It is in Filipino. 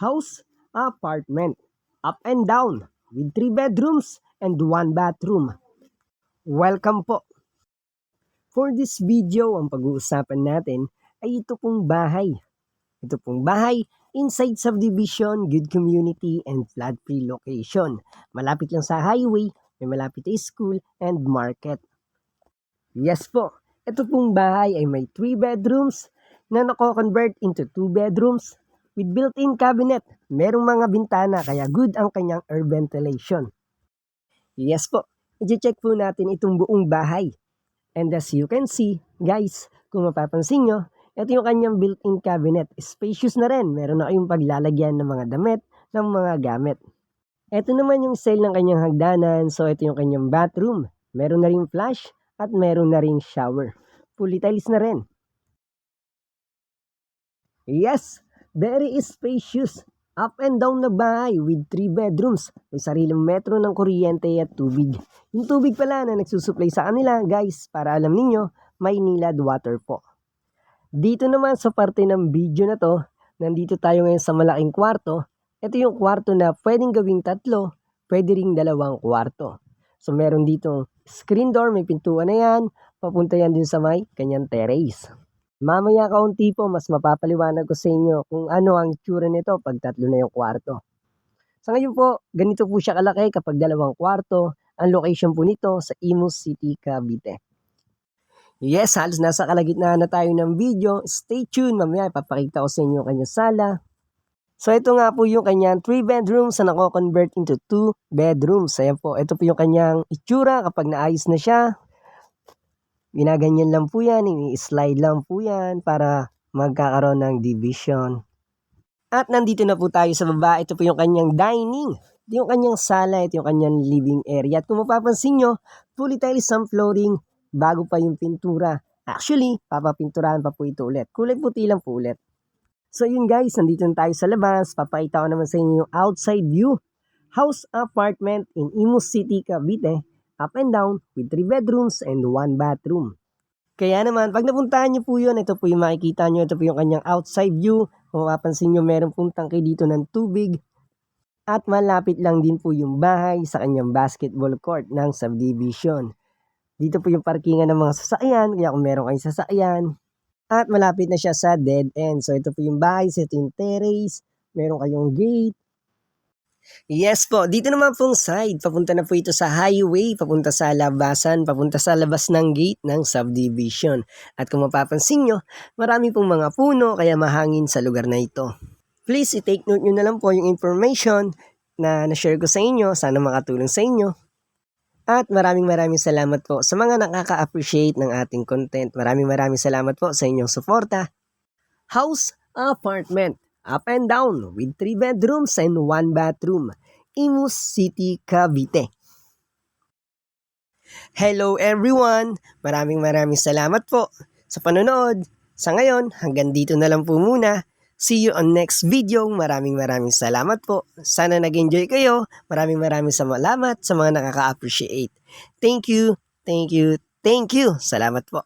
house, apartment, up and down, with 3 bedrooms and 1 bathroom. Welcome po! For this video, ang pag-uusapan natin ay ito pong bahay. Ito pong bahay inside subdivision, good community, and flood-free location. Malapit lang sa highway, may malapit na school and market. Yes po, ito pong bahay ay may 3 bedrooms na nako-convert into 2 bedrooms with built-in cabinet. Merong mga bintana kaya good ang kanyang air ventilation. Yes po, i-check po natin itong buong bahay. And as you can see, guys, kung mapapansin nyo, ito yung kanyang built-in cabinet. Spacious na rin. Meron na kayong paglalagyan ng mga damit, ng mga gamit. Ito naman yung style ng kanyang hagdanan. So, ito yung kanyang bathroom. Meron na rin flush at meron na rin shower. Fully tiles na rin. Yes, very spacious. Up and down na bahay with 3 bedrooms. May sariling metro ng kuryente at tubig. Yung tubig pala na nagsusupply sa kanila, guys, para alam ninyo, may nilad water po. Dito naman sa parte ng video na to, nandito tayo ngayon sa malaking kwarto. Ito yung kwarto na pwedeng gawing 3, pwede ring 2 kwarto. So meron ditong screen door, may pintuan na yan, papunta yan din sa may kanyang terrace. Mamaya kaunti po, mas mapapaliwanag ko sa inyo kung ano ang itsura nito pag 3 na yung kwarto. Sa ngayon po, ganito po siya kalaki kapag 2 kwarto. Ang location po nito sa Imus City, Cavite. Yes, halos nasa kalagitnaan na tayo ng video. Stay tuned, mamaya ipapakita ko sa inyo yung kanyang sala. So ito nga po yung kanyang 3 bedrooms na nako-convert into 2 bedrooms. Ayan po, ito po yung kanyang itsura kapag naayos na siya. Ginaganyan lang po yan, ini-slide lang po yan para magkakaroon ng division. At nandito na po tayo sa baba, ito po yung kanyang dining. Ito yung kanyang sala, ito yung kanyang living area. At kung mapapansin nyo, fully tiles ang flooring bago pa yung pintura. Actually, papapinturahan pa po ito ulit. Kulay puti lang po ulit. So yun guys, nandito na tayo sa labas. Papakita ko naman sa inyo yung outside view. House apartment in Imus City, Cavite. Up and down with 3 bedrooms and 1 bathroom. Kaya naman, pag napuntahan nyo po yun, ito po yung makikita nyo. Ito po yung kanyang outside view. Kung mapapansin nyo, meron pong tangke dito ng tubig. At malapit lang din po yung bahay sa kanyang basketball court ng subdivision. Dito po yung parkingan ng mga sasakyan, kaya kung meron kayong sasakyan. At malapit na siya sa dead end. So ito po yung bahay, ito yung terrace, meron kayong gate. Yes po, dito naman pong side, papunta na po ito sa highway, papunta sa labasan, papunta sa labas ng gate ng subdivision. At kung mapapansin nyo, marami pong mga puno kaya mahangin sa lugar na ito. Please, i-take note nyo na lang po yung information na na-share ko sa inyo. Sana makatulong sa inyo. At maraming salamat po sa mga nakaka-appreciate ng ating content. Maraming salamat po sa inyong suporta. House, apartment, up and down with 3 bedrooms and 1 bathroom. Imus City, Cavite. Hello everyone! Maraming salamat po sa panonood. Sa ngayon, hanggang dito na lang po muna. See you on next video. Maraming salamat po. Sana nag-enjoy kayo. Maraming salamat sa mga nakaka-appreciate. Thank you. Salamat po.